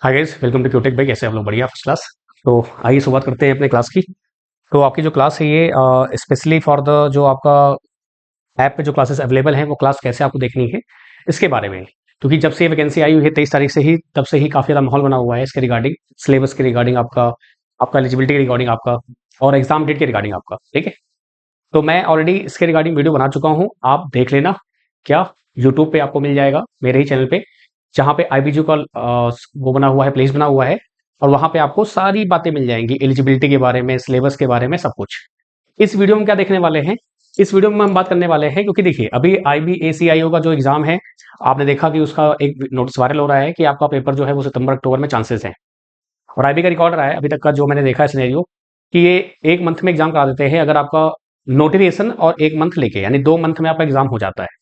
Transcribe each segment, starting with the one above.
Hi guys, welcome to क्यूटेक भाई। कैसे आप लोग? बढ़िया, फर्स्ट क्लास। तो आइए शुरुआत करते हैं अपने क्लास की। तो आपकी जो क्लास है ये स्पेशली फॉर द जो आपका ऐप पे जो क्लासेस अवेलेबल हैं वो क्लास कैसे आपको देखनी है इसके बारे में। क्योंकि जब से वैकेंसी आई हुई है 23 तारीख से ही, तब से ही काफ़ी ज़्यादा माहौल बना हुआ है इसके रिगार्डिंग, सिलेबस के रिगार्डिंग, आपका आपका एलिजिबिलिटी के रिगार्डिंग, आपका और एग्जाम डेट के रिगार्डिंग आपका। ठीक है, तो मैं ऑलरेडी इसके रिगार्डिंग वीडियो बना चुका हूँ, आप देख लेना। क्या? यूट्यूब पे आपको मिल जाएगा मेरे ही चैनल पे, जहाँ पे आईबीजू का वो बना हुआ है, प्लेस बना हुआ है। और वहाँ पे आपको सारी बातें मिल जाएंगी एलिजिबिलिटी के बारे में, सिलेबस के बारे में, सब कुछ। इस वीडियो में क्या देखने वाले हैं? इस वीडियो में हम बात करने वाले हैं, क्योंकि देखिए अभी IBACIO का जो एग्जाम है, आपने देखा कि उसका एक नोटिस वायरल हो रहा है कि आपका पेपर जो है वो सितंबर अक्टूबर में चांसेस हैं। और IB का रिकॉर्ड रहा है अभी तक का, जो मैंने देखा है सिनेरियो, कि ये 1 मंथ में एग्जाम करा देते हैं अगर आपका नोटिफिकेशन और 1 मंथ लेके, यानी 2 मंथ में आपका एग्जाम हो जाता है।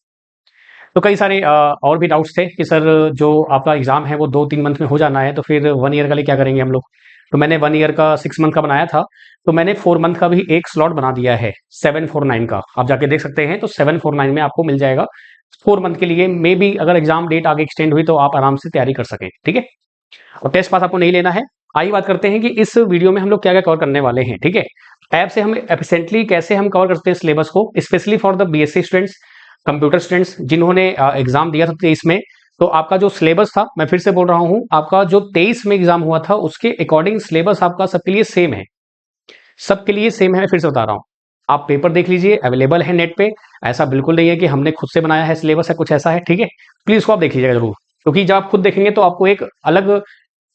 तो कई सारे और भी डाउट्स थे कि सर जो आपका एग्जाम है वो 2-3 मंथ में हो जाना है, तो फिर 1 ईयर का लिए क्या करेंगे हम लोग? तो मैंने 1 ईयर का 6 मंथ का बनाया था, तो मैंने 4 मंथ का भी एक स्लॉट बना दिया है 749 का। आप जाके देख सकते हैं, तो 749 में आपको मिल जाएगा 4 मंथ के लिए। मे बी अगर एग्जाम डेट आगे एक्सटेंड हुई तो आप आराम से तैयारी कर सकें। ठीक है, और टेस्ट पास आपको नहीं लेना है। आइए बात करते हैं कि इस वीडियो में हम लोग क्या क्या कवर करने वाले हैं। ठीक है, ऐप से हम एफिशिएंटली कैसे हम कवर करते हैं सिलेबस को, specially for the BSc students, computer students जिन्होंने एग्जाम दिया था 23 में। तो आपका जो सिलेबस था, मैं फिर से बोल रहा हूं, आपका जो 23 में एग्जाम हुआ था उसके अकॉर्डिंग सिलेबस आपका सबके लिए सेम है। सबके लिए सेम है, मैं फिर से बता रहा हूं। आप पेपर देख लीजिए, अवेलेबल है नेट पे। ऐसा बिल्कुल नहीं है कि हमने खुद से बनाया है सिलेबस है, कुछ ऐसा है। ठीक है, प्लीज उसको आप देख लीजिएगा जरूर, क्योंकि जब आप खुद देखेंगे तो आपको एक अलग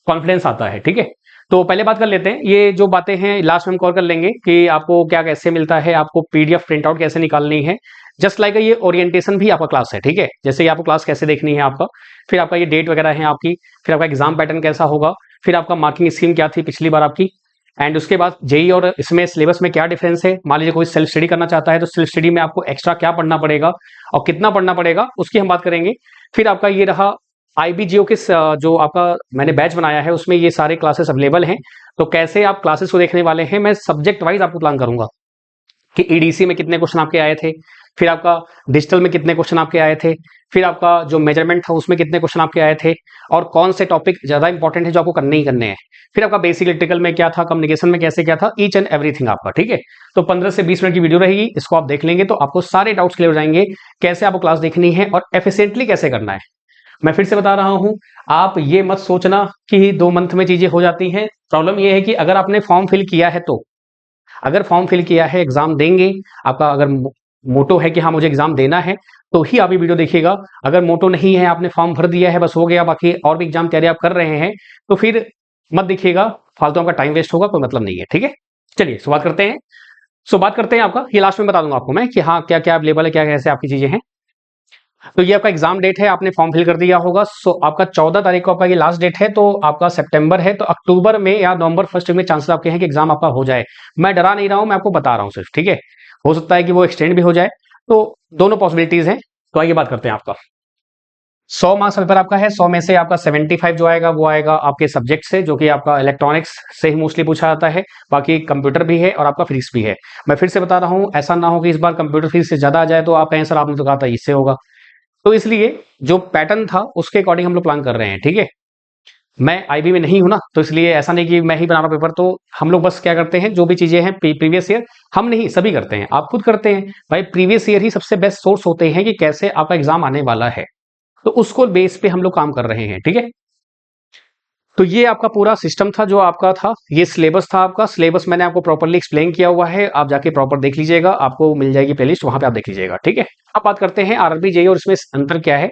कॉन्फिडेंस आता है। ठीक है, तो पहले बात कर लेते हैं, ये जो बातें हैं लास्ट में हम कवर कर लेंगे कि आपको क्या कैसे मिलता है, आपको PDF प्रिंट आउट कैसे निकालनी है। जस्ट लाइक ये ओरिएंटेशन भी आपका क्लास है। ठीक है, जैसे ये आपको क्लास कैसे देखनी है आपका, फिर आपका ये डेट वगैरह है आपकी, फिर आपका एग्जाम पैटर्न कैसा होगा, फिर आपका मार्किंग स्कीम क्या थी पिछली बार आपकी, एंड उसके बाद जेई और इसमें सिलेबस में क्या डिफरेंस है। मान लीजिए कोई सेल्फ स्टडी करना चाहता है, तो सेल्फ स्टडी में आपको एक्स्ट्रा क्या पढ़ना पड़ेगा और कितना पढ़ना पड़ेगा, उसकी हम बात करेंगे। फिर आपका ये रहा IBGO के जो आपका मैंने बैच बनाया है, उसमें ये सारे क्लासेस अवेलेबल हैं। तो कैसे आप क्लासेस को देखने वाले हैं, मैं सब्जेक्ट वाइज आपको प्लान करूंगा कि EDC में कितने क्वेश्चन आपके आए थे, फिर आपका डिजिटल में कितने क्वेश्चन आपके आए थे, फिर आपका जो मेजरमेंट था उसमें कितने क्वेश्चन आपके आए थे, और कौन से टॉपिक ज्यादा इंपॉर्टेंट है जो आपको करने ही करने हैं। फिर आपका बेसिक इलेक्ट्रिकल में क्या था, कम्युनिकेशन में कैसे क्या था, ईच एंड एवरीथिंग आपका। ठीक है, तो 15 से 20 मिनट की वीडियो रहेगी, इसको आप देख लेंगे तो आपको सारे डाउट्स क्लियर हो जाएंगे, कैसे आपको क्लास देखनी है और एफिशिएंटली कैसे करना है। मैं फिर से बता रहा हूं, आप ये मत सोचना कि 2 मंथ में चीजें हो जाती हैं। प्रॉब्लम ये है कि अगर आपने फॉर्म फिल किया है, तो अगर फॉर्म फिल किया है, एग्जाम देंगे, आपका अगर मोटो है कि हाँ मुझे एग्जाम देना है, तो ही आप ये वीडियो देखिएगा। अगर मोटो नहीं है, आपने फॉर्म भर दिया है, बस हो गया, बाकी और भी एग्जाम तैयारी आप कर रहे हैं, तो फिर मत देखिएगा, फालतू आपका टाइम वेस्ट होगा, कोई मतलब नहीं है। ठीक है, चलिए शुरुआत करते हैं। बात करते हैं आपका, ये लास्ट में बता दूंगा आपको मैं कि हाँ क्या क्या अवेलेबल है, क्या कैसे आपकी चीजें हैं। तो ये आपका एग्जाम डेट है, आपने फॉर्म फिल कर दिया होगा। आपका 14 तारीख को आपका ये लास्ट डेट है, तो आपका सितंबर है, तो अक्टूबर में या नवंबर फर्स्ट वीक में चांसेस आपके हैं कि एग्जाम आपका हो जाए। मैं डरा नहीं रहा हूं, मैं आपको बता रहा हूं सिर्फ। ठीक है, हो सकता है कि वो एक्सटेंड भी हो जाए, तो दोनों पॉसिबिलिटीज हैं। तो आइए बात करते हैं आपका। 100 मार्क्स पेपर आपका है, 100 में से आपका 75 जो आएगा वो आएगा आपके सब्जेक्ट से, जो कि आपका इलेक्ट्रॉनिक्स से ही मोस्टली पूछा जाता है। बाकी कंप्यूटर भी है और आपका फिजिक्स भी है। मैं फिर से बता रहा हूँ, ऐसा ना हो कि इस बार कंप्यूटर फिजिक्स से ज्यादा आ जाए तो आप कहें सर आपने तो कहा था इससे होगा। तो इसलिए जो पैटर्न था उसके अकॉर्डिंग हम लोग प्लान कर रहे हैं। ठीक है, मैं IB में नहीं हूं ना, तो इसलिए ऐसा नहीं कि मैं ही बना रहा हूं पेपर। तो हम लोग बस क्या करते हैं, जो भी चीजें हैं प्रीवियस ईयर, हम नहीं सभी करते हैं, आप खुद करते हैं भाई। प्रीवियस ईयर ही सबसे बेस्ट सोर्स होते हैं कि कैसे आपका एग्जाम आने वाला है, तो उसको बेस पे हम लोग काम कर रहे हैं। ठीक है, तो ये आपका पूरा सिस्टम था जो आपका था, ये सिलेबस था आपका। सिलेबस मैंने आपको प्रॉपर्ली एक्सप्लेन किया हुआ है, आप जाके प्रॉपर देख लीजिएगा, आपको मिल जाएगी प्लेलिस्ट, वहां पे आप देख लीजिएगा। ठीक है, अब बात करते हैं RRB JEE और इसमें अंतर क्या है।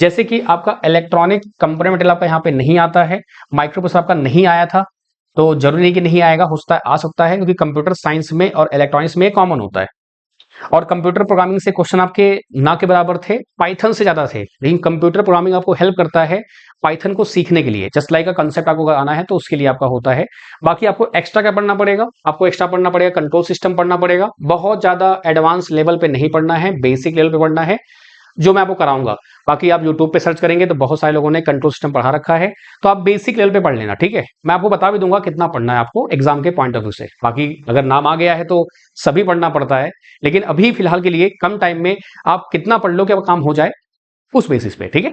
जैसे कि आपका इलेक्ट्रॉनिक कंपोनेंट मटेरियल आपका यहाँ पे नहीं आता है, माइक्रो प्रोसेसर आपका नहीं आया था, तो जरूरी नहीं कि नहीं आएगा, हो सकता है आ सकता है, क्योंकि कंप्यूटर साइंस में और इलेक्ट्रॉनिक्स में कॉमन होता है। और कंप्यूटर प्रोग्रामिंग से क्वेश्चन आपके ना के बराबर थे, पाइथन से ज्यादा थे, लेकिन कंप्यूटर प्रोग्रामिंग आपको हेल्प करता है पाइथन को सीखने के लिए। जस्ट लाइक का कंसेप्ट आपको आना है तो उसके लिए आपका होता है। बाकी आपको एक्स्ट्रा क्या पढ़ना पड़ेगा, आपको एक्स्ट्रा पढ़ना पड़ेगा कंट्रोल सिस्टम पढ़ना पड़ेगा। बहुत ज्यादा एडवांस लेवल पे नहीं पढ़ना है, बेसिक लेवल पे पढ़ना है, जो मैं आपको कराऊंगा। बाकी आप यूट्यूब पे सर्च करेंगे तो बहुत सारे लोगों ने कंट्रोल सिस्टम पढ़ा रखा है, तो आप बेसिक लेवल पे पढ़ लेना। ठीक है, मैं आपको बता भी दूंगा कितना पढ़ना है आपको एग्जाम के पॉइंट ऑफ व्यू से। बाकी अगर नाम आ गया है तो सभी पढ़ना पड़ता है, लेकिन अभी फिलहाल के लिए कम टाइम में आप कितना पढ़ लो कि अब काम हो जाए, उस बेसिस पे। ठीक है,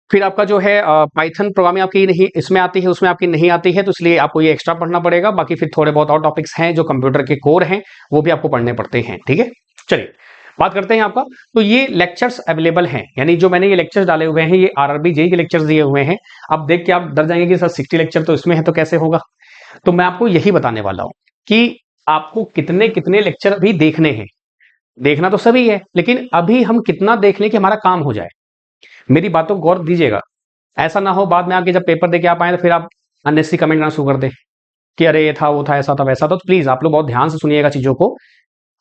फिर आपका जो है पाइथन प्रोग्रामिंग आपकी नहीं इसमें आती है, उसमें आपकी नहीं आती है, तो इसलिए आपको ये एक्स्ट्रा पढ़ना पड़ेगा। बाकी फिर थोड़े बहुत और टॉपिक्स हैं जो कंप्यूटर के कोर हैं, वो भी आपको पढ़ने पड़ते हैं। ठीक है, चलिए बात करते हैं आपका। तो ये लेक्चर्स अवेलेबल हैं, यानी जो मैंने ये लेक्चर्स डाले हुए हैं, ये आरआरबी जेईई के लेक्चर्स दिए हुए हैं। अब देख के आप डर जाएंगे कि सर 60 लेक्चर तो इसमें है, तो कैसे होगा। तो मैं आपको यही बताने वाला हूं कि आपको कितने कितने लेक्चर भी देखने हैं। देखना तो सभी है, लेकिन अभी हम कितना देख लें कि हमारा काम हो जाए। मेरी बातों को गौर दीजिएगा, ऐसा ना हो बाद में आके जब पेपर देके आप आए तो फिर आप अननेसेसरी कमेंट करना शुरू कर दें कि अरे ये था, वो था, ऐसा था, वैसा था। तो प्लीज आप लोग बहुत ध्यान से सुनिएगा चीजों को।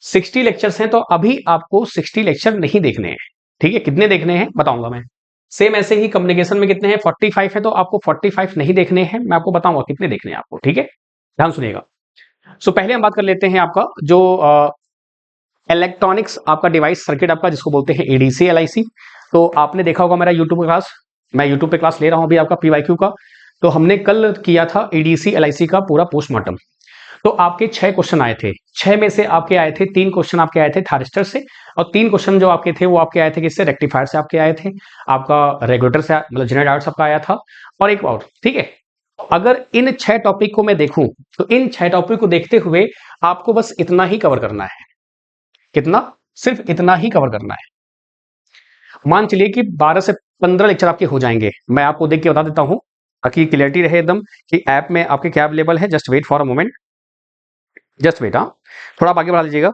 60 लेक्चर्स हैं, तो अभी आपको 60 लेक्चर नहीं देखने हैं। ठीक है, कितने देखने हैं बताऊंगा मैं। सेम ऐसे ही कम्युनिकेशन में कितने हैं, 45 है, तो आपको 45 नहीं देखने हैं, मैं आपको बताऊंगा कितने देखने हैं आपको। ठीक है, ध्यान सुनिएगा। सो पहले हम बात कर लेते हैं आपका जो इलेक्ट्रॉनिक्स आपका डिवाइस सर्किट आपका, जिसको बोलते हैं एडीसी एलआईसी। तो आपने देखा होगा मेरा यूट्यूब क्लास, मैं यूट्यूब पे क्लास ले रहा हूं अभी आपका पीवाईक्यू का। तो हमने कल किया था एडीसी एलआईसी का पूरा पोस्टमार्टम। तो आपके 6 क्वेश्चन आए थे, 6 में से आपके आए थे 3 क्वेश्चन आपके आए थे थारिस्टर से, और 3 क्वेश्चन जो आपके थे वो आपके आए थे किससे, रेक्टिफायर से आपके आए थे, आपका रेगुलेटर से मतलब जनरेटर आउट सबका आया था, और एक और। ठीक है, अगर इन 6 टॉपिक को मैं देखूं तो इन 6 टॉपिक को देखते हुए आपको बस इतना ही कवर करना है। कितना, सिर्फ इतना ही कवर करना है। मान चलिए कि 12 से 15 लेक्चर आपके हो जाएंगे। मैं आपको देख के बता देता हूं ताकि क्लियरिटी रहे एकदम कि ऐप में आपके क्या अवेलेबल है। Just wait for a moment, just wait. हाँ, थोड़ा आप आगे बढ़ा लीजिएगा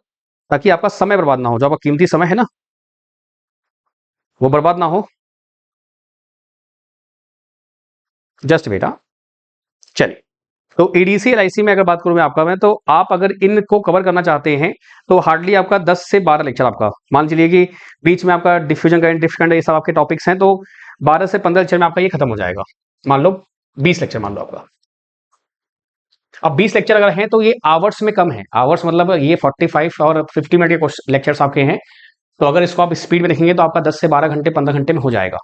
ताकि आपका समय बर्बाद ना हो, जो आपका कीमती समय है ना वो बर्बाद ना हो। Just wait. हाँ, चलिए। तो एडीसी एलआईसी में अगर बात करूं मैं आपका, मैं तो आप अगर इनको कवर करना चाहते हैं तो हार्डली आपका 10 से 12 लेक्चर आपका मान चलिए कि बीच में आपका डिफ्यूजन करंट, डिफरेंट, ये सब आपके टॉपिक्स हैं, तो 12 से 15 लेक्चर में आपका ये खत्म हो जाएगा। मान लो 20 लेक्चर मान लो आपका। अब 20 लेक्चर अगर हैं तो ये आवर्स में कम है। आवर्स मतलब ये 45 और 50 मिनट के लेक्चर्स आपके हैं। तो अगर इसको आप स्पीड में देखेंगे तो आपका 10 से 12 घंटे 15 घंटे में हो जाएगा।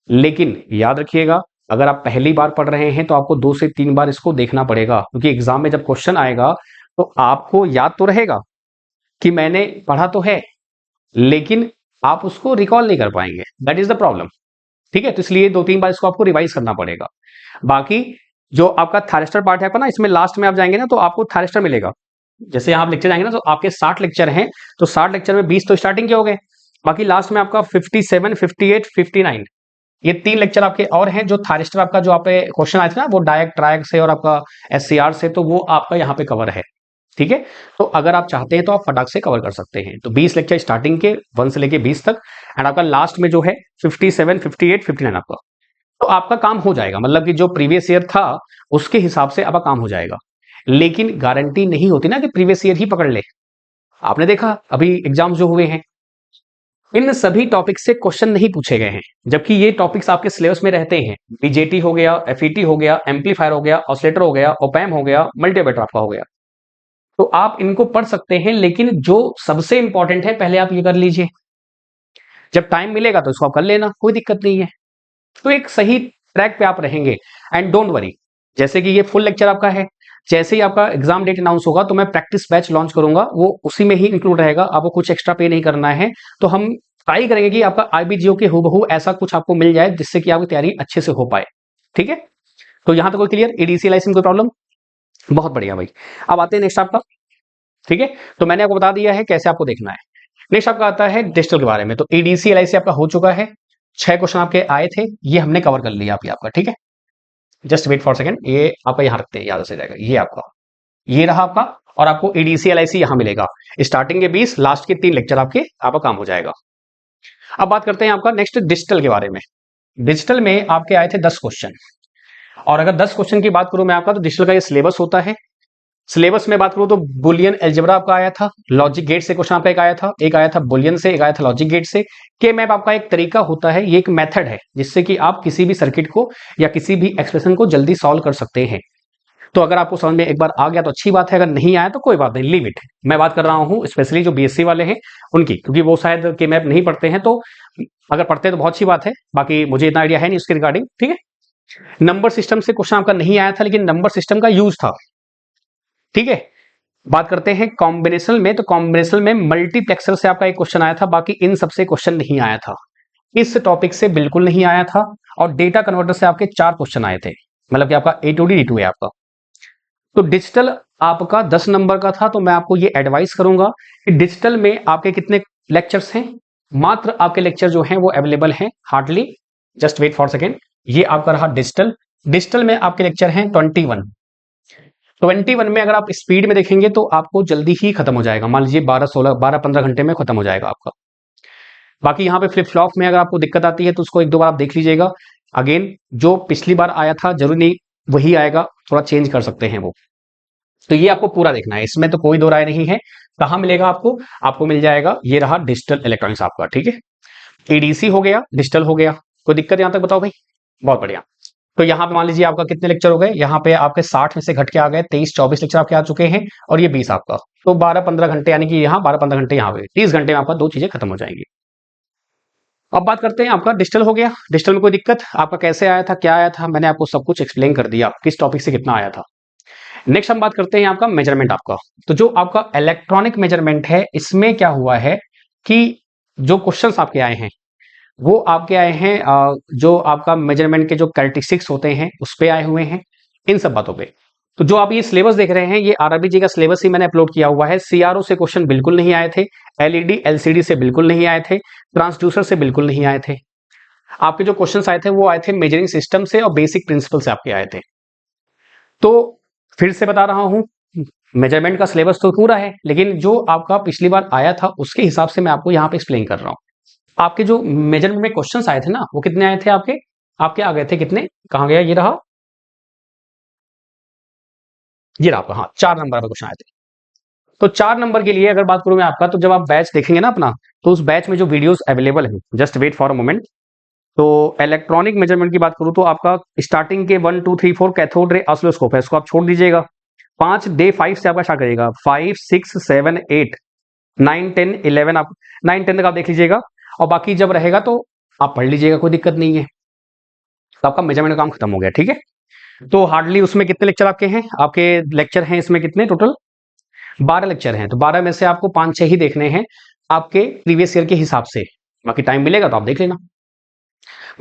लेकिन याद रखिएगा, अगर आप पहली बार पढ़ रहे हैं तो आपको 2 से 3 बार इसको देखना पड़ेगा, क्योंकि एग्जाम में जब क्वेश्चन आएगा तो आपको याद तो रहेगा कि मैंने पढ़ा तो है, लेकिन आप उसको रिकॉल नहीं कर पाएंगे। That is the problem. ठीक है, तो इसलिए 2-3 बार इसको आपको रिवाइज करना पड़ेगा। बाकी जो आपका थायरिस्टर पार्ट है ना, इसमें लास्ट में आप जाएंगे ना तो आपको थायरिस्टर मिलेगा। जैसे आप लेक्चर जाएंगे ना तो आपके 60 लेक्चर हैं, तो 60 लेक्चर में 20 तो स्टार्टिंग के हो गए, बाकी लास्ट में आपका 57, 58, 59 ये 3 लेक्चर आपके और हैं। जो थायरिस्टर आपका जो आप क्वेश्चन आए थे ना वो डायक ट्रायक से और आपका एससीआर से, तो वो आपका यहाँ पे कवर है। ठीक है, तो अगर आप चाहते हैं तो आप फटाक से कवर कर सकते हैं। तो 20 लेक्चर स्टार्टिंग के 1 से लेके 20 तक, एंड आपका लास्ट में जो है 57, 58, 59 आपका। तो आपका काम हो जाएगा, मतलब कि जो प्रीवियस ईयर था उसके हिसाब से आपका काम हो जाएगा। लेकिन गारंटी नहीं होती ना कि प्रीवियस ईयर ही पकड़ ले। आपने देखा अभी एग्जाम जो हुए हैं, इन सभी टॉपिक से क्वेश्चन नहीं पूछे गए हैं, जबकि ये टॉपिक्स आपके सिलेबस में रहते हैं। बीजेटी हो गया, एफईटी हो गया, एम्पलीफायर हो गया, ऑसिलेटर हो गया, ओपैम हो गया, मल्टीमीटर आपका हो गया। तो आप इनको पढ़ सकते हैं, लेकिन जो सबसे इंपॉर्टेंट है पहले आप ये कर लीजिए। जब टाइम मिलेगा तो इसको आप कर लेना, कोई दिक्कत नहीं है। तो एक सही ट्रैक पे आप रहेंगे। एंड डोंट वरी, जैसे कि ये फुल लेक्चर आपका है, जैसे ही आपका एग्जाम डेट अनाउंस होगा तो मैं प्रैक्टिस बैच लॉन्च करूंगा, वो उसी में ही इंक्लूड रहेगा, आपको कुछ एक्स्ट्रा पे नहीं करना है। तो हम ट्राई करेंगे कि आपका आईबीजीओ के हूबहू ऐसा कुछ आपको मिल जाए जिससे कि आपकी तैयारी अच्छे से हो पाए। ठीक है, तो यहां तक कोई क्लियर, एडीसी लाइसेंस कोई प्रॉब्लम। बहुत बढ़िया भाई। अब आते हैं नेक्स्ट आपका। ठीक है, तो मैंने आपको बता दिया है कैसे आपको देखना है। नेक्स्ट आपका आता है डिजिटल के बारे में। तो एडीसी एलआईसी आपका हो चुका है, 6 क्वेश्चन आपके आए थे, ये हमने कवर कर लिया अभी आपका। ठीक है, जस्ट वेट फॉर सेकंड, ये आपका यहाँ रखते हैं, याद से जाएगा। ये आपका, ये रहा आपका, और आपको एडीसी एलआईसी यहां मिलेगा। स्टार्टिंग के 20, लास्ट के 3 लेक्चर आपके, आपका काम हो जाएगा। अब बात करते हैं आपका नेक्स्ट डिजिटल के बारे में। डिजिटल में आपके आए थे 10 क्वेश्चन, और अगर 10 क्वेश्चन की बात करूं मैं आपका, तो डिजिटल का ये सिलेबस होता है। सिलेबस में बात करूं तो बुलियन एल्जेब्रा आपका आया था, लॉजिक गेट से क्वेश्चन आपका एक आया था बुलियन से, एक आया था लॉजिक गेट से। के मैप आपका एक तरीका होता है, ये एक मेथड है जिससे कि आप किसी भी सर्किट को या किसी भी एक्सप्रेशन को जल्दी सॉल्व कर सकते हैं। तो अगर आपको समझ में एक बार आ गया तो अच्छी बात है, अगर नहीं आया तो कोई बात नहीं, लीव इट। मैं बात कर रहा हूं स्पेशली जो बीएससी वाले हैं उनकी, क्योंकि वो शायद के मैप नहीं पढ़ते हैं, तो अगर पढ़ते हैं तो बहुत अच्छी बात है, बाकी मुझे इतना आइडिया है नहीं उसके रिगार्डिंग। ठीक है, नंबर सिस्टम से क्वेश्चन आपका नहीं आया था, लेकिन नंबर सिस्टम का यूज था। ठीक है, बात करते हैं कॉम्बिनेशन में। तो कॉम्बिनेशन में मल्टीप्लेक्सर से आपका एक क्वेश्चन आया था, बाकी इन सबसे क्वेश्चन नहीं आया था। इस टॉपिक से बिल्कुल नहीं आया था, और डेटा कन्वर्टर से आपके 4 क्वेश्चन आए थे, मतलब कि आपका A2D D2 है आपका। तो डिजिटल आपका 10 नंबर का था, तो मैं आपको ये एडवाइस करूंगा कि डिजिटल में आपके कितने लेक्चर्स हैं, मात्र आपके लेक्चर जो हैं वो अवेलेबल हैं hardly, just wait for second. ये आपका रहा डिजिटल। डिजिटल में आपके लेक्चर हैं 21। 21 में अगर आप स्पीड में देखेंगे तो आपको जल्दी ही खत्म हो जाएगा, मान लीजिए 12-15 घंटे में खत्म हो जाएगा आपका। बाकी यहाँ पे फ्लिप फ्लॉप में अगर आपको दिक्कत आती है तो उसको एक दो बार आप देख लीजिएगा। अगेन जो पिछली बार आया था जरूरी नहीं वही आएगा, थोड़ा चेंज कर सकते हैं वो। तो ये आपको पूरा देखना है, इसमें तो कोई दो राय नहीं है। कहाँ मिलेगा आपको? आपको मिल जाएगा, ये रहा डिजिटल इलेक्ट्रॉनिक्स आपका, ठीक है। एडीसी हो गया, डिजिटल हो गया, कोई दिक्कत यहां तक बताओ भाई? बहुत बढ़िया। तो यहाँ पे मान लीजिए आपका कितने लेक्चर हो गए, यहाँ पे आपके 60 में से घट के आ गए 23-24 लेक्चर आपके आ चुके हैं, और ये 20 आपका, तो 12-15 घंटे, यानी कि यहाँ 12-15 घंटे, यहाँ पे 30 घंटे में आपका 2 चीजें खत्म हो जाएंगी। अब बात करते हैं, आपका डिजिटल हो गया। डिजिटल में कोई दिक्कत? आपका कैसे आया था, क्या आया था, मैंने आपको सब कुछ एक्सप्लेन कर दिया, किस टॉपिक से कितना आया था। नेक्स्ट हम बात करते हैं आपका मेजरमेंट आपका। तो जो आपका इलेक्ट्रॉनिक मेजरमेंट है, इसमें क्या हुआ है कि जो क्वेश्चंस आपके आए हैं वो आपके आए हैं जो आपका मेजरमेंट के जो कैरेक्टरिस्टिक्स होते हैं उस पे आए हुए हैं, इन सब बातों पे। तो जो आप ये सिलेबस देख रहे हैं, ये आरआरबी का सिलेबस ही मैंने अपलोड किया हुआ है। सीआरओ से क्वेश्चन बिल्कुल नहीं आए थे, एलईडी एलसीडी से बिल्कुल नहीं आए थे, ट्रांसड्यूसर से बिल्कुल नहीं आए थे। आपके जो क्वेश्चन आए थे वो आए थे मेजरिंग सिस्टम से और बेसिक प्रिंसिपल से आपके आए थे। तो फिर से बता रहा हूं, मेजरमेंट का सिलेबस तो पूरा है, लेकिन जो आपका पिछली बार आया था उसके हिसाब से मैं आपको यहाँ पे एक्सप्लेन कर रहा हूँ। आपके जो मेजरमेंट में क्वेश्चंस आए थे ना, वो कितने आए थे आपके? आपके आ गए थे कितने? कहां गया? ये रहा, ये रहा आपका, हाँ 4 नंबर पे क्वेश्चन आए थे। तो 4 नंबर के लिए अगर बात करूं मैं आपका, तो जब आप बैच देखेंगे ना अपना, तो उस बैच में जो वीडियोस अवेलेबल है, just wait for a moment. तो इलेक्ट्रॉनिक मेजरमेंट की बात करूं तो आपका स्टार्टिंग के 1 2 3 4 कैथोड रे ऑसिलोस्कोप है, इसको आप छोड़ दीजिएगा। 5 डे 5 से आपका स्टार्ट करिएगा, 5 6 7 8 9 10 11, आप 9 10 तक आप देख लीजिएगा, और बाकी जब रहेगा तो आप पढ़ लीजिएगा, कोई दिक्कत नहीं है। तो आपका मेजरमेंट का काम खत्म हो गया, ठीक है। तो हार्डली उसमें कितने लेक्चर आपके हैं? आपके लेक्चर हैं इसमें कितने टोटल? 12 लेक्चर हैं, तो 12 में से आपको 5-6 ही देखने हैं आपके प्रीवियस ईयर के हिसाब से। बाकी टाइम मिलेगा तो आप देख लेना।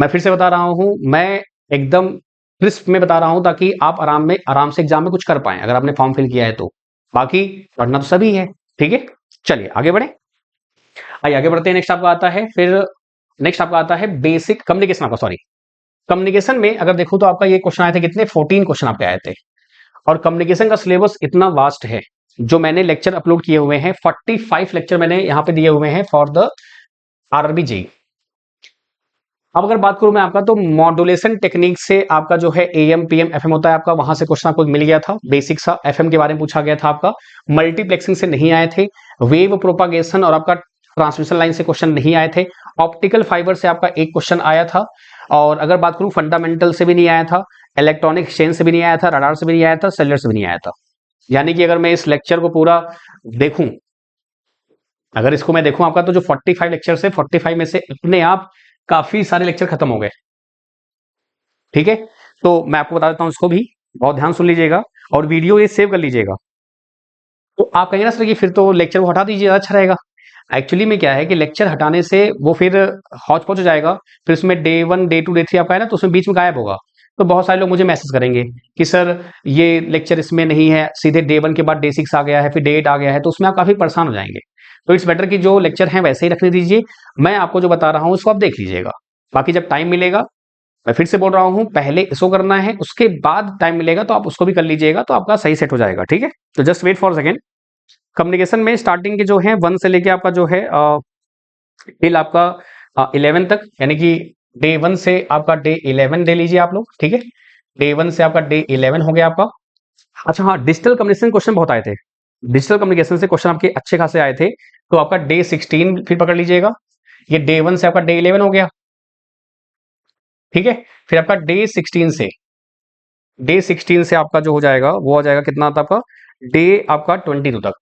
मैं फिर से बता रहा हूं, मैं एकदम क्रिस्प में बता रहा हूं ताकि आप आराम से एग्जाम में कुछ कर पाएं, अगर आपने फॉर्म फिल किया है तो। बाकी पढ़ना तो सभी है, ठीक है। चलिए आगे बढ़े, आइए आगे बढ़ते हैं। नेक्स्ट आपका आता है, फिर नेक्स्ट आपका आता है बेसिक कम्युनिकेशन आपका, सॉरी कम्युनिकेशन में अगर देखो तो आपका ये क्वेश्चन आए थे कितने? 14 क्वेश्चन आपके आए थे। और कम्युनिकेशन का सिलेबस इतना वास्ट है, जो मैंने लेक्चर अपलोड किए हुए हैं 45 लेक्चर मैंने यहाँ पे दिए हुए हैं फॉर द आरआरबी जी। अब अगर बात करूं मैं आपका, तो मॉड्यूलेशन टेक्निक से आपका जो है एएम पीएम एफएम होता है आपका, वहां से क्वेश्चन आपको मिल गया था, बेसिक सा एफएम के बारे में पूछा गया था आपका। मल्टीप्लेक्सिंग से नहीं आए थे, वेव प्रोपागेशन और आपका ट्रांसमिशन लाइन से क्वेश्चन नहीं आए थे, ऑप्टिकल फाइबर से आपका एक क्वेश्चन आया था, और अगर बात करूं फंडामेंटल से भी नहीं आया था, इलेक्ट्रॉनिक एक्सचेंज से भी नहीं आया था, रडार से भी नहीं आया था, सेलुलर से भी नहीं आया था। यानी कि अगर मैं इस लेक्चर को पूरा देखूं, अगर इसको मैं देखूं आपका, तो जो 45 लेक्चर है 45 में से अपने आप काफी सारे लेक्चर खत्म हो गए, ठीक है। तो मैं आपको बता देता हूं इसको भी, बहुत ध्यान सुन लीजिएगा, और वीडियो ये सेव कर लीजिएगा। तो आप कहेंगे ना सर कि फिर तो लेक्चर को हटा दीजिए, अच्छा रहेगा। एक्चुअली में क्या है कि लेक्चर हटाने से वो फिर हौच पौच हो जाएगा, फिर उसमें डे 1 डे 2 डे 3 आपका है ना, तो उसमें बीच में गायब होगा। तो बहुत सारे लोग मुझे मैसेज करेंगे कि सर ये लेक्चर इसमें नहीं है, सीधे डे 1 के बाद डे 6 आ गया है, फिर डे 8 आ गया है, तो उसमें आप काफी परेशान हो जाएंगे। तो इट्स बेटर कि जो लेक्चर हैं वैसे ही रखने दीजिए, मैं आपको जो बता रहा हूं उसको आप देख लीजिएगा। बाकी जब टाइम मिलेगा, मैं फिर से बोल रहा हूं, पहले इसको करना है, उसके बाद टाइम मिलेगा तो आप उसको भी कर लीजिएगा, तो आपका सही सेट हो जाएगा, ठीक है। तो just wait for second. Communication में स्टार्टिंग के जो है 1 से लेके आपका जो है टिल आपका 11 तक, यानी कि डे 1 से आपका डे 11 ले लीजिए आप लोग, ठीक है। डे 1 से आपका डे 11 हो गया आपका। अच्छा हाँ, डिजिटल कम्युनिकेशन क्वेश्चन बहुत आए थे, डिजिटल कम्युनिकेशन से क्वेश्चन आपके अच्छे खासे आए थे, तो आपका डे 16 फिर पकड़ लीजिएगा। ये डे 1 से आपका डे 11 हो गया, ठीक है। फिर आपका डे 16 से आपका जो हो जाएगा वो आ जाएगा कितना आता है आपका? डे आपका 22 तक,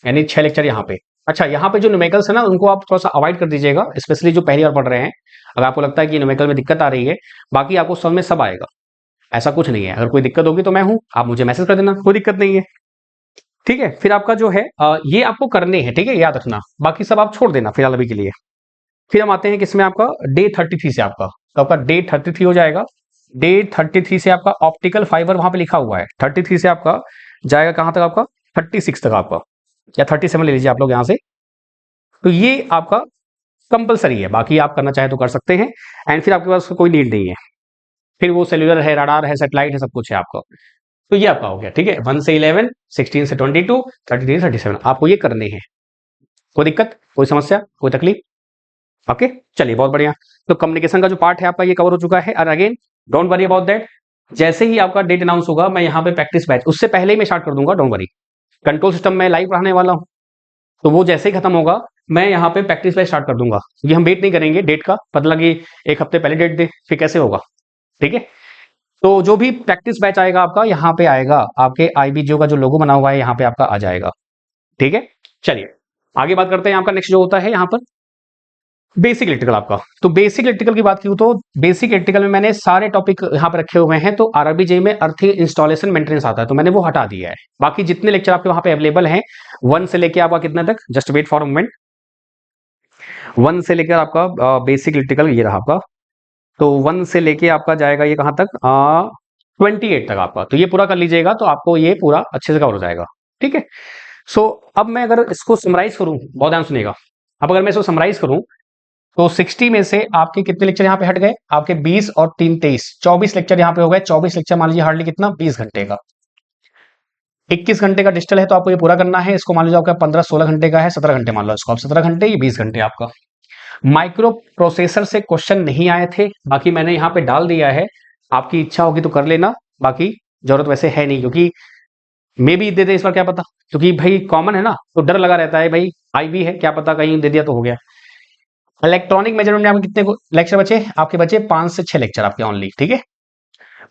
यानी 6 लेक्चर यहाँ पे। अच्छा, यहाँ पे जो न्यूमेरिकल्स है ना, उनको आप थोड़ा सा अवॉइड कर दीजिएगा, स्पेशली जो पहली बार पढ़ रहे हैं। अगर आपको लगता है कि न्यूमेरिकल में दिक्कत आ रही है, बाकी आपको समझ में सब आएगा, ऐसा कुछ नहीं है। अगर कोई दिक्कत होगी तो मैं हूं, आप मुझे मैसेज कर देना, कोई दिक्कत नहीं है, ठीक है। फिर आपका जो है ये आपको करने हैं, ठीक है, याद रखना। बाकी सब आप छोड़ देना फिलहाल अभी के लिए। फिर हम आते हैं किसमें आपका डे 33 से आपका, तो आपका डे 33 हो जाएगा। डे 33 से आपका ऑप्टिकल फाइबर वहां पे लिखा हुआ है, 33 से आपका जाएगा कहां तक आपका 36 तक आपका, या 37 ले लीजिए आप लोग यहां से। तो ये आपका कंपलसरी है, बाकी आप करना चाहे तो कर सकते हैं, एंड फिर आपके पास कोई नीड नहीं है। फिर वो सेल्युलर है, रडार है, सैटेलाइट है, सब कुछ है आपका। तो ये आपका हो गया, ठीक है। 1 से 11, 16 से 22, 33 37 आपको ये करने हैं। कोई दिक्कत, कोई समस्या, कोई तकलीफ? ओके, चलिए बहुत बढ़िया। तो कम्युनिकेशन का जो पार्ट है आपका ये कवर हो चुका है। और again don't worry about that, जैसे ही आपका डेट अनाउंस होगा मैं यहाँ पे प्रैक्टिस बैच उससे पहले ही मैं स्टार्ट कर दूंगा, डोंट वरी। कंट्रोल सिस्टम में लाइव पढ़ाने वाला हूँ, तो वो जैसे ही खत्म होगा मैं यहाँ पे प्रैक्टिस बैच स्टार्ट कर दूंगा, क्योंकि हम वेट नहीं करेंगे डेट का, पता लगे एक हफ्ते पहले डेट दे, फिर कैसे होगा, ठीक है। तो जो भी प्रैक्टिस बैच आएगा आपका यहाँ पे आएगा, आपके आईबीजीओ का जो लोगो बना हुआ है यहाँ पे आपका आ जाएगा, ठीक है। चलिए आगे बात करते हैं। आपका नेक्स्ट जो होता है यहाँ पर बेसिक इलेक्ट्रिकल आपका। तो बेसिक इलेक्ट्रिकल की बात की तो बेसिक इलेक्ट्रिकल में मैंने सारे टॉपिक यहाँ पर रखे हुए हैं। तो आरआरबीजे में अर्थिंग इंस्टॉलेशन मेंटेनेंस आता है, तो मैंने वो हटा दिया है। बाकी जितने लेक्चर आपके वहां पे अवेलेबल हैं 1 से लेके आपका कितना तक, जस्ट वेट फॉर मोमेंट, 1 से लेकर आपका बेसिक इलेक्ट्रिकल ये रहा आपका। तो 1 से लेके आपका जाएगा ये कहां तक 28 तक आपका। तो ये पूरा कर लीजिएगा तो आपको ये पूरा अच्छे से कवर हो जाएगा, ठीक है। सो अब मैं अगर इसको समराइज करूं, बहुत ध्यान सुनिएगा। अब अगर मैं इसको समराइज करूं तो 60 में से आपके कितने लेक्चर यहाँ पे हट गए, आपके 20 और 3 23 24 लेक्चर यहाँ पे हो गए। 24 लेक्चर मान लीजिए हार्डली कितना 20 घंटे का, 21 घंटे का डिजिटल है तो आपको ये पूरा करना है। इसको मान लीजिए आपका 15 16 घंटे का है, 17 घंटे मान लो इसको आप, 17 घंटे, ये 20 घंटे आपका। माइक्रो प्रोसेसर से क्वेश्चन नहीं आए थे, बाकी मैंने यहाँ पे डाल दिया है, आपकी इच्छा होगी तो कर लेना, बाकी जरूरत वैसे है नहीं, क्योंकि मे भी दे दे इस बार, क्या पता, क्योंकि भाई कॉमन है ना, तो डर लगा रहता है भाई, आईबी है क्या पता कहीं दे दिया तो हो गया। इलेक्ट्रॉनिक मेजरमेंट में आपके कितने लेक्चर बचे, आपके बचे 5 से 6 लेक्चर आपके ओनली, ठीक है।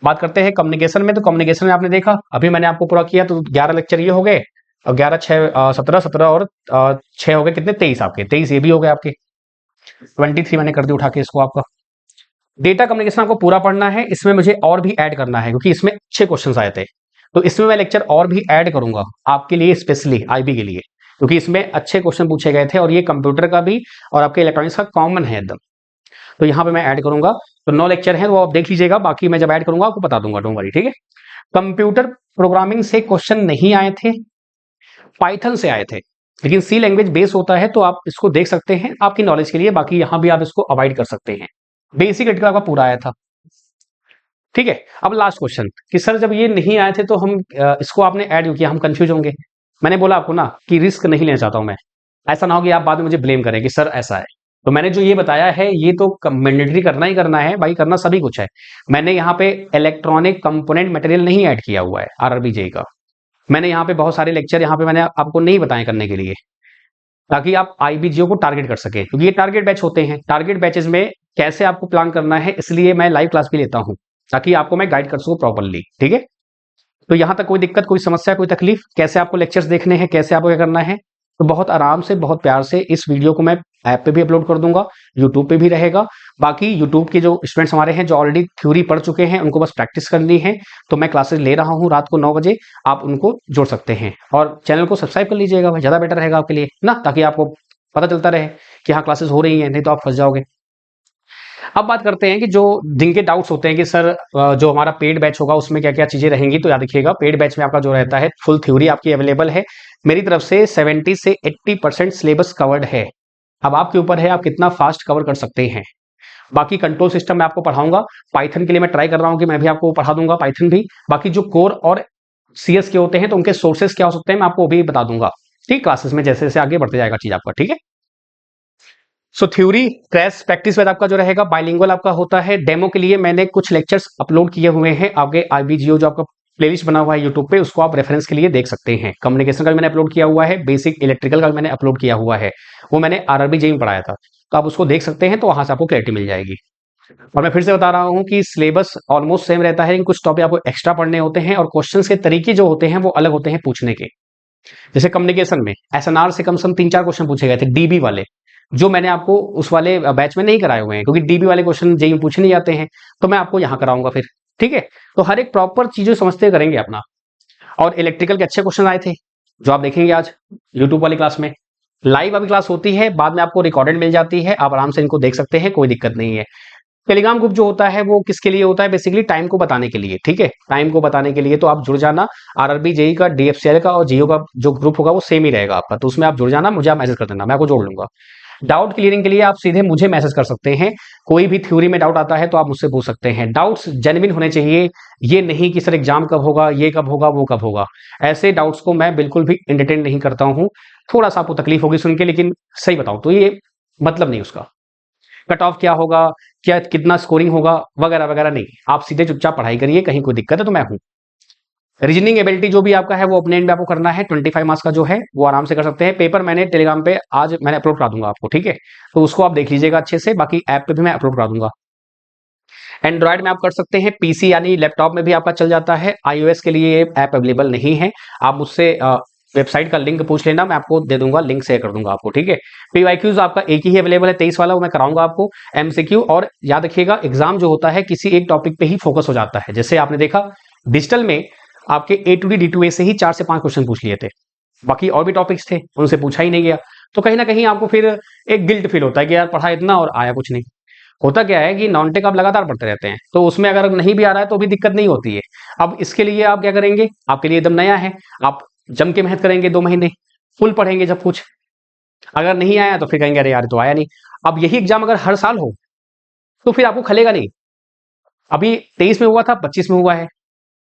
बात करते हैं कम्युनिकेशन में। तो कम्युनिकेशन में आपने देखा अभी मैंने आपको पूरा किया, तो 11 लेक्चर ये हो गए, और 11 6 17 17 और 6 हो गए कितने 23 आपके, 23 ये भी हो गए आपके, 23 मैंने कर दी उठा के इसको आपका। डेटा कम्युनिकेशन आपको पूरा पढ़ना है, इसमें मुझे और भी ऐड करना है क्योंकि इसमें अच्छे क्वेश्चन आए थे, तो इसमें मैं लेक्चर और भी ऐड करूंगा आपके लिए, स्पेशली आईबी के लिए, क्योंकि इसमें अच्छे क्वेश्चन पूछे गए थे और ये कंप्यूटर का भी और आपके इलेक्ट्रॉनिक्स का कॉमन है एकदम। तो यहाँ पे मैं ऐड करूंगा, तो 9 लेक्चर हैं वो आप देख लीजिएगा, बाकी मैं जब ऐड करूंगा आपको बता दूंगा, डोंट वरी, ठीक है। कंप्यूटर प्रोग्रामिंग से क्वेश्चन नहीं आए थे, पाइथन से आए थे, लेकिन सी लैंग्वेज बेस होता है तो आप इसको देख सकते हैं आपकी नॉलेज के लिए, बाकी यहां भी आप इसको अवॉइड कर सकते हैं। बेसिक इलेक्ट्रिकल आपका पूरा आया था, ठीक है। अब लास्ट क्वेश्चन कि सर जब ये नहीं आए थे तो हम इसको आपने ऐड क्यों किया, हम कंफ्यूज होंगे। मैंने बोला आपको ना कि रिस्क नहीं लेना चाहता हूं मैं, ऐसा ना हो कि आप बाद में मुझे ब्लेम करें कि सर ऐसा है। तो मैंने जो ये बताया है ये तो मैंडेटरी करना ही करना है भाई, करना सभी कुछ है। मैंने यहाँ पे इलेक्ट्रॉनिक कंपोनेंट मटेरियल नहीं ऐड किया हुआ है आरआरबीजे का। मैंने यहाँ पे बहुत सारे लेक्चर यहाँ पे मैंने आपको नहीं बताए करने के लिए, ताकि आप आईबीजीओ को टारगेट कर सके, क्योंकि ये टारगेट बैच होते हैं। टारगेट बैचेस में कैसे आपको प्लान करना है, इसलिए मैं लाइव क्लास भी लेता हूं, ताकि आपको मैं गाइड कर सकूं प्रॉपरली, ठीक है। तो यहां तक कोई दिक्कत, कोई समस्या, कोई तकलीफ, कैसे आपको लेक्चर्स देखने हैं, कैसे आपको क्या करना है, तो बहुत आराम से बहुत प्यार से इस वीडियो को मैं ऐप पे भी अपलोड कर दूंगा, यूट्यूब पे भी रहेगा। बाकी यूट्यूब के जो स्टूडेंट्स हमारे हैं जो ऑलरेडी थ्योरी पढ़ चुके हैं, उनको बस प्रैक्टिस करनी है, तो मैं क्लासेस ले रहा हूँ रात को 9 बजे, आप उनको जोड़ सकते हैं। और चैनल को सब्सक्राइब कर लीजिएगा भाई, ज्यादा बेटर रहेगा आपके लिए ना, ताकि आपको पता चलता रहे कि हाँ क्लासेस हो रही हैं, नहीं तो आप फंस जाओगे। अब बात करते हैं कि जो जिनके डाउट्स होते हैं कि सर जो हमारा पेड बैच होगा उसमें क्या क्या चीजें रहेंगी, तो याद रखिएगा पेड बैच में आपका जो रहता है फुल थ्योरी आपकी अवेलेबल है। मेरी तरफ से 70 से 80% सिलेबस कवर्ड है। अब आपके ऊपर है आप कितना फास्ट कवर कर सकते हैं। बाकी कंट्रोल सिस्टम मैं आपको पढ़ाऊंगा, पाइथन के लिए मैं ट्राई कर रहा हूं कि मैं भी आपको पढ़ा दूंगा पाइथन भी। बाकी जो कोर और सीएस के होते हैं तो उनके सोर्सेस क्या हो सकते हैं मैं आपको वो भी बता दूंगा, ठीक, क्लासेस में जैसे जैसे आगे बढ़ते जाएगा चीज आपका, ठीक है। सो थ्योरी क्रैश प्रैक्टिस में आपका जो रहेगा बाइलिंगुअल आपका होता है। डेमो के लिए मैंने कुछ लेक्चर्स अपलोड किए हुए हैं आगे आईबीजीओ जो आपका प्लेलिस्ट बना हुआ है यूट्यूब पे, उसको आप रेफरेंस के लिए देख सकते हैं। कम्युनिकेशन का भी मैंने अपलोड किया हुआ है, बेसिक इलेक्ट्रिकल का भी मैंने अपलोड किया हुआ है, वो मैंने आरआरबीजे में पढ़ाया था, तो आप उसको देख सकते हैं, तो वहां से आपको क्लैरिटी मिल जाएगी। और मैं फिर से बता रहा हूं कि सिलेबस ऑलमोस्ट सेम रहता है, लेकिन कुछ टॉपिक आपको एक्स्ट्रा पढ़ने होते हैं और क्वेश्चन के तरीके जो होते हैं वो अलग होते हैं पूछने के। जैसे कम्युनिकेशन में एसएनआर से कम से कम 3 4 क्वेश्चन पूछे गए थे डीबी वाले, जो मैंने आपको उस वाले बैच में नहीं कराए हुए हैं, क्योंकि डीबी वाले क्वेश्चन जेई में पूछे नहीं जाते हैं, तो मैं आपको यहां कराऊंगा फिर, ठीक है। तो हर एक प्रॉपर चीजें समझते करेंगे अपना। और इलेक्ट्रिकल के अच्छे क्वेश्चन आए थे जो आप देखेंगे आज यूट्यूब वाली क्लास में, लाइव अभी क्लास होती है, बाद में आपको रिकॉर्डेड मिल जाती है, आप आराम से इनको देख सकते हैं, कोई दिक्कत नहीं है। टेलीग्राम ग्रुप जो होता है वो किसके लिए होता है? बेसिकली टाइम को बताने के लिए, ठीक है, टाइम को बताने के लिए। तो आप जुड़ जाना, आरआरबी जेई का, डीएफसीएल का और जीओ का जो ग्रुप होगा वो सेम ही रहेगा आपका, तो उसमें आप जुड़ जाना, मुझे आप मैसेज कर देना, मैं आपको जोड़ लूंगा। डाउट क्लियरिंग के लिए आप सीधे मुझे मैसेज कर सकते हैं। कोई भी थ्योरी में डाउट आता है तो आप मुझसे पूछ सकते हैं। डाउट्स जेन्युइन होने चाहिए, ये नहीं कि सर एग्जाम कब होगा, ये कब होगा, वो कब होगा। ऐसे डाउट्स को मैं बिल्कुल भी एंटरटेन नहीं करता हूं। थोड़ा सा आपको तकलीफ होगी सुन के, लेकिन सही बताऊं तो ये मतलब नहीं उसका। कट ऑफ क्या होगा, क्या कितना स्कोरिंग होगा, वगैरह वगैरह नहीं। आप सीधे चुपचाप पढ़ाई करिए, कहीं कोई दिक्कत है तो मैं हूं। रीजनिंग एबिलिटी जो भी आपका है वो अपने एंड में आपको करना है, 25 मार्क्स का जो है वो आराम से कर सकते हैं। पेपर मैंने टेलीग्राम पे आज मैंने अपलोड करा दूंगा आपको, ठीक है, तो उसको आप देख लीजिएगा अच्छे से। बाकी ऐप पे भी मैं अपलोड करा दूंगा। एंड्रॉयड में आप कर सकते हैं, पीसी यानी लैपटॉप में भी आपका चल जाता है। आईओएस के लिए ये ऐप अवेलेबल नहीं है। आप मुझसे वेबसाइट का लिंक पूछ लेना, मैं आपको दे दूंगा, लिंक शेयर कर दूंगा आपको, ठीक है। पीवाईक्यूज आपका एक ही अवेलेबल है, 23 वाला, वो मैं कराऊंगा आपको। एमसीक्यू, और याद रखिएगा एग्जाम जो होता है किसी एक टॉपिक पे ही फोकस हो जाता है। जैसे आपने देखा डिजिटल में आपके ए टू डी डी टू ए से ही 4 से 5 क्वेश्चन पूछ लिए थे, बाकी और भी टॉपिक्स थे उनसे पूछा ही नहीं गया। तो कहीं ना कहीं आपको फिर एक गिल्ट फील होता है कि यार पढ़ा इतना और आया कुछ नहीं। होता क्या है कि नॉन टेक आप लगातार पढ़ते रहते हैं, तो उसमें अगर नहीं भी आ रहा है तो भी दिक्कत नहीं होती है। अब इसके लिए आप क्या करेंगे, आपके लिए एकदम नया है, आप जम के मेहनत करेंगे, 2 महीने फुल पढ़ेंगे जब कुछ। अगर नहीं आया तो फिर कहेंगे अरे यार ये तो आया नहीं। अब यही एग्जाम अगर हर साल हो तो फिर आपको खलेगा नहीं। अभी 23 में हुआ था, 25 में हुआ है,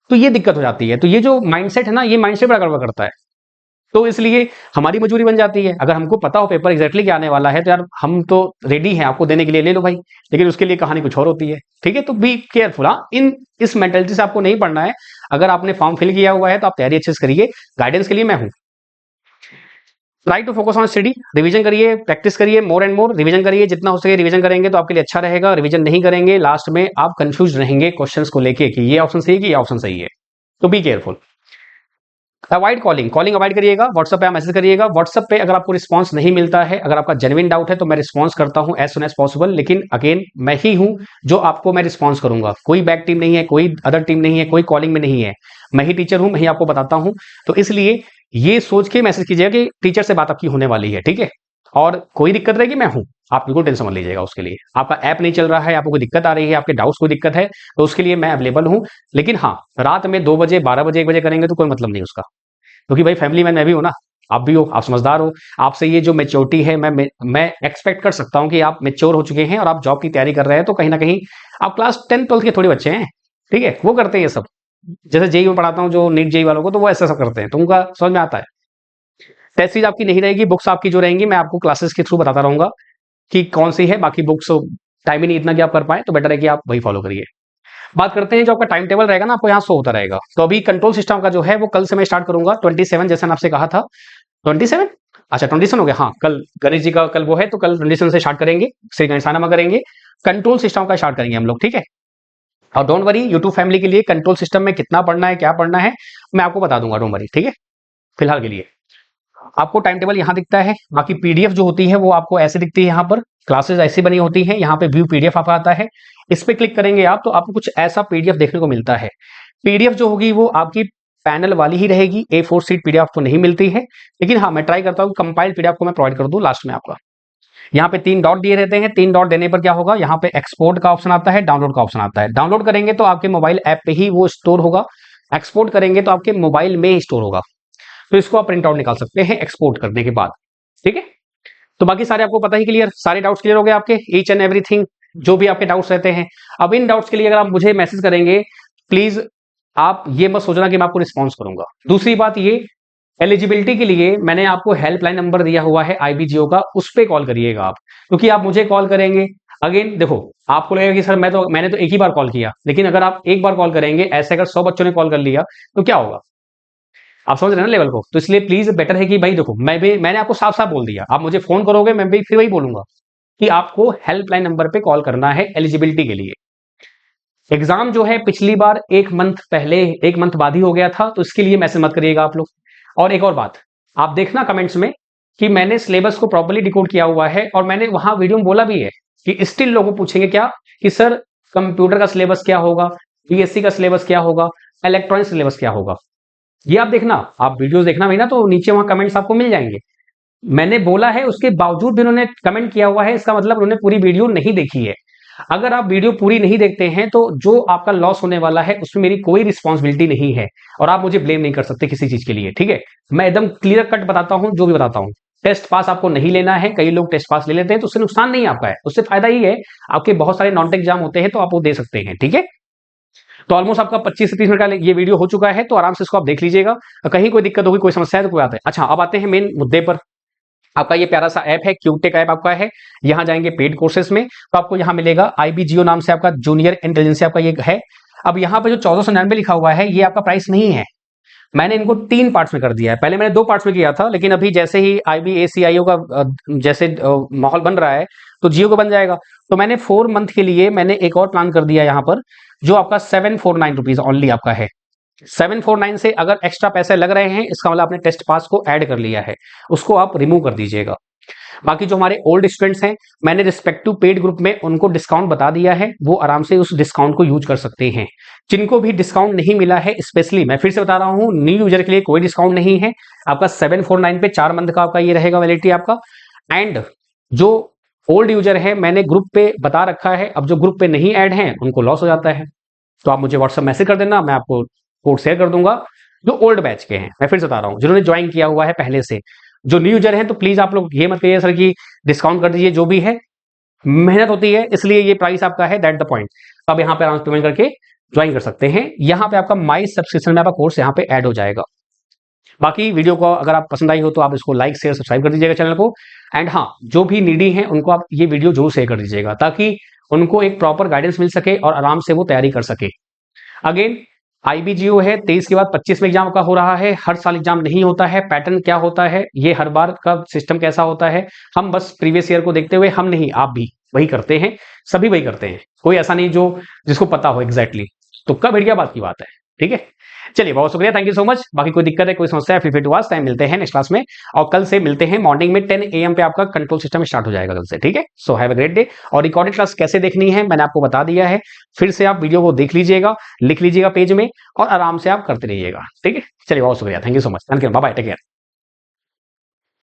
तो ये दिक्कत हो जाती है। तो ये जो माइंडसेट है ना, ये माइंडसेट बड़ा गड़बड़ करता है। तो इसलिए हमारी मजबूरी बन जाती है। अगर हमको पता हो पेपर एग्जैक्टली क्या आने वाला है तो यार हम तो रेडी हैं आपको देने के लिए, ले लो भाई। लेकिन उसके लिए कहानी कुछ और होती है, ठीक है। तो बी केयरफुल, हाँ, इन इस मेंटेलिटी से आपको नहीं पढ़ना है। अगर आपने फॉर्म फिल किया हुआ है तो आप तैयारी अच्छे से करिए, गाइडेंस के लिए मैं हूं। Try to focus on study, revision करिए, प्रैक्टिस करिए, मोर एंड मोर रिवीजन करिए, जितना हो सके रिवीजन करेंगे तो आपके लिए अच्छा रहेगा। रिवीजन नहीं करेंगे लास्ट में आप कंफ्यूज रहेंगे क्वेश्चंस को लेके कि ये ऑप्शन सही है कि ये ऑप्शन सही है। तो be careful. Avoid calling, calling avoid करिएगा। व्हाट्सएप पे आप मैसेज करिएगा। व्हाट्सएप पे अगर आपको रिस्पांस नहीं मिलता है, अगर आपका जेन्युइन डाउट है तो मैं रिस्पांस करता हूं एज सुन एज पॉसिबल, लेकिन अगेन मैं ही हूं जो आपको मैं रिस्पांस करूंगा। कोई बैक टीम नहीं है, कोई अदर टीम नहीं है, कोई कॉलिंग में नहीं है। मैं ही टीचर हूं, मैं ही आपको बताता हूं। तो इसलिए ये सोच के मैसेज कीजिएगा कि टीचर से बात आपकी होने वाली है, ठीक है। और कोई दिक्कत रहेगी मैं हूं, आप बिल्कुल टेंशन मत लीजिएगा उसके लिए। आपका ऐप नहीं चल रहा है, आपको कोई दिक्कत आ रही है, आपके डाउट्स कोई दिक्कत है, तो उसके लिए मैं अवेलेबल हूं। लेकिन हाँ, रात में 2 बजे, 12 बजे, 1 बजे करेंगे तो कोई मतलब नहीं उसका, क्योंकि भाई फैमिली मैन मैं भी हूं ना, आप भी हो, आप समझदार हो। आपसे ये जो मेच्योरिटी है मैं एक्सपेक्ट कर सकता हूं कि आप मेच्योर हो चुके हैं और आप जॉब की तैयारी कर रहे हैं। तो कहीं ना कहीं आप क्लास 10 12 के थोड़े बच्चे हैं, ठीक है, वो करते हैं ये सब। जैसे जेई में पढ़ाता हूँ जो नीट जेई वालों को, तो वो ऐसा सब करते हैं, तो उनका समझ में आता है। टेस्ट सीरीज आपकी नहीं रहेगी, बुक्स आपकी जो रहेंगी मैं आपको क्लासेस के थ्रू बताता रहूंगा कि कौन सी है। बाकी बुक्स टाइम ही नहीं इतना कि आप कर पाए, तो बेटर है कि आप वही फॉलो करिए। बात करते हैं जो आपका टाइम टेबल रहेगा ना, आपको यहाँ शो होता रहेगा। तो अभी कंट्रोल सिस्टम का जो है वो कल से मैं स्टार्ट करूंगा, 27 जैसा मैंने आपसे कहा था। 27, अच्छा 27 हो गया, हाँ, कल गणेश जी का कल वो है, तो कल 27 से स्टार्ट करेंगे, श्री गणेशानामा करेंगे, कंट्रोल सिस्टम का स्टार्ट करेंगे हम लोग, ठीक है। और डोंट वरी, यूट्यूब फैमिली के लिए कंट्रोल सिस्टम में कितना पढ़ना है, क्या पढ़ना है, मैं आपको बता दूंगा, डोंट वरी, ठीक है। फिलहाल के लिए आपको टाइम टेबल यहाँ दिखता है। बाकी पीडीएफ जो होती है वो आपको ऐसे दिखती है, यहाँ पर क्लासेस ऐसी बनी होती हैं, यहाँ पे व्यू पीडीएफ आपका आता है। इस पे क्लिक करेंगे आप तो आपको कुछ ऐसा पीडीएफ देखने को मिलता है। पीडीएफ जो होगी वो आपकी पैनल वाली ही रहेगी, A4 सीट पीडीएफ आपको नहीं मिलती है। लेकिन हाँ, मैं ट्राई करता हूँ कंपाइल्ड पीडीएफ को मैं प्रोवाइड कर दूं लास्ट में आपका। यहाँ पे 3 डॉट दिए रहते हैं, 3 डॉट देने पर क्या होगा, यहाँ पे एक्सपोर्ट का ऑप्शन आता है, डाउनलोड का ऑप्शन आता है। डाउनलोड करेंगे तो आपके मोबाइल ऐप पे ही वो स्टोर होगा, एक्सपोर्ट करेंगे तो आपके मोबाइल में ही स्टोर होगा। तो इसको आप प्रिंट आउट निकाल सकते हैं एक्सपोर्ट करने के बाद, ठीक है। तो बाकी सारे आपको पता ही, क्लियर, सारे डाउट्स क्लियर हो गए आपके, ईच एंड एवरीथिंग जो भी आपके डाउट्स रहते हैं। अब इन डाउट्स के लिए अगर आप मुझे मैसेज करेंगे, प्लीज आप ये मत सोचना कि मैं आपको रिस्पॉन्स करूंगा। दूसरी बात ये, एलिजिबिलिटी के लिए मैंने आपको हेल्पलाइन नंबर दिया हुआ है आईबीजीओ का, उस पर कॉल करिएगा आप, क्योंकि आप मुझे कॉल करेंगे, अगेन देखो आपको लगेगा कि सर मैंने तो एक ही बार कॉल किया, लेकिन अगर आप एक बार कॉल करेंगे, ऐसे अगर 100 बच्चों ने कॉल कर लिया तो क्या होगा, आप समझ रहे हैं ना लेवल को। तो इसलिए प्लीज बेटर है कि भाई देखो, मैंने आपको साफ साफ बोल दिया, आप मुझे फोन करोगे मैं भी फिर वही बोलूंगा कि आपको हेल्पलाइन नंबर पे कॉल करना है एलिजिबिलिटी के लिए। एग्जाम जो है पिछली बार 1 मंथ पहले, 1 मंथ बाद ही हो गया था, तो इसके लिए मैसेज मत करिएगा आप लोग। और एक और बात, आप देखना कमेंट्स में कि मैंने सिलेबस को प्रॉपर्ली डिकोड किया हुआ है, और मैंने वहां वीडियो में बोला भी है कि स्टिल लोग पूछेंगे क्या कि सर कंप्यूटर का सिलेबस क्या होगा, बीएससी का सिलेबस क्या होगा, इलेक्ट्रॉनिक सिलेबस क्या होगा। ये आप देखना, आप वीडियोस देखना भाई ना, तो नीचे वहां कमेंट्स आपको मिल जाएंगे। मैंने बोला है, उसके बावजूद भी उन्होंने कमेंट किया हुआ है, इसका मतलब उन्होंने पूरी वीडियो नहीं देखी है। अगर आप वीडियो पूरी नहीं देखते हैं तो जो आपका लॉस होने वाला है उसमें मेरी कोई रिस्पॉन्सिबिलिटी नहीं है और आप मुझे ब्लेम नहीं कर सकते किसी चीज के लिए, ठीक है। मैं एकदम क्लियर कट बताता हूं, जो भी बताता हूं। टेस्ट पास आपको नहीं लेना है। कई लोग टेस्ट पास ले लेते हैं तो उससे नुकसान नहीं आपका है, उससे फायदा ही है, आपके बहुत सारे नॉन टेक एग्जाम होते हैं तो आप वो दे सकते हैं, ठीक है। तो ऑलमोस्ट आपका 25 से 30 मिनट का ये वीडियो हो चुका है, तो आराम से इसको आप देख लीजिएगा। कहीं कोई दिक्कत होगी, कोई समस्या है तो कोई बात है। अच्छा, अब आते हैं मेन मुद्दे पर। आपका ये प्यारा सा ऐप है, क्यूटेक ऐप आपका है। यहां जाएंगे पेड कोर्सेज में, तो आपको यहां मिलेगा आईबीजीओ नाम से आपका जूनियर इंटेलिजेंस आपका ये है। अब यहां पर जो 1499 लिखा हुआ है, ये आपका प्राइस नहीं है। मैंने इनको 3 पार्ट्स में कर दिया है। पहले मैंने 2 पार्ट्स में किया था, लेकिन अभी जैसे ही आईबीएसीआईओ का जैसे माहौल बन रहा है, तो जियो का बन जाएगा। तो मैंने 4 मंथ के लिए मैंने एक और प्लान कर दिया यहाँ पर, जो आपका 749 रुपीज ओनली आपका है। 749 से अगर एक्स्ट्रा पैसे लग रहे हैं, इसका मतलब आपने टेस्ट पास को ऐड कर लिया है, उसको आप रिमूव कर दीजिएगा। बाकी जो हमारे ओल्ड स्टूडेंट्स हैं, मैंने रिस्पेक्टिव पेड ग्रुप में उनको डिस्काउंट बता दिया है, वो आराम से उस डिस्काउंट को यूज कर सकते हैं। जिनको भी डिस्काउंट नहीं मिला है, स्पेशली मैं फिर से बता रहा हूं, न्यू यूजर के लिए कोई डिस्काउंट नहीं है। आपका 749 पे 4 मंथ का आपका ये रहेगा वैलिडिटी आपका। एंड जो ओल्ड यूजर है, मैंने ग्रुप पे बता रखा है, अब जो ग्रुप पे नहीं ऐड है उनको लॉस हो जाता है। तो आप मुझे व्हाट्सएप मैसेज कर देना, मैं आपको कोड शेयर कर दूंगा। जो ओल्ड बैच के हैं, मैं फिर से बता रहा हूं, जिन्होंने ज्वाइन किया हुआ है पहले से। जो न्यू यूजर हैं, तो प्लीज आप लोग ये मत कहिए सर कि डिस्काउंट कर दीजिए, जो भी है मेहनत होती है, इसलिए ये प्राइस आपका है, दैट द पॉइंट। तो आप यहाँ पे आराम से पेमेंट करके ज्वाइन कर सकते हैं। यहाँ पे आपका माई सब्सक्रिप्शन में आपका कोर्स यहाँ पे ऐड हो जाएगा। बाकी वीडियो को अगर आप पसंद आई हो तो आप इसको लाइक शेयर सब्सक्राइब कर दीजिएगा चैनल को। एंड हाँ, जो भी नीडी हैं उनको आप ये वीडियो जरूर शेयर कर दीजिएगा, ताकि उनको एक प्रॉपर गाइडेंस मिल सके और आराम से वो तैयारी कर सके। अगेन, आईबीजीओ है, 23 के बाद 25 में एग्जाम का हो रहा है। हर साल एग्जाम नहीं होता है। पैटर्न क्या होता है, ये हर बार का सिस्टम कैसा होता है, हम बस प्रीवियस ईयर को देखते हुए, हम नहीं आप भी वही करते हैं, सभी वही करते हैं। कोई ऐसा नहीं जो जिसको पता हो एग्जैक्टली। तो कब हिट गया बात की बात है, ठीक है। चलिए, बहुत शुक्रिया, थैंक यू सो मच। बाकी कोई दिक्कत है, कोई समस्या है, फ्री टू आस्क। टाइम मिलते हैं नेक्स्ट क्लास में, और कल से मिलते हैं मॉर्निंग में 10 AM पे आपका कंट्रोल सिस्टम स्टार्ट हो जाएगा कल से, ठीक है। So have a great day. और रिकॉर्डेड क्लास कैसे देखनी है मैंने आपको बता दिया है, फिर से आप वीडियो को देख लीजिएगा, लिख लीजिएगा पेज में, और आराम से आप करते रहिएगा, ठीक है। चलिए, बहुत शुक्रिया, thank you so much, thank you, bye bye, take care.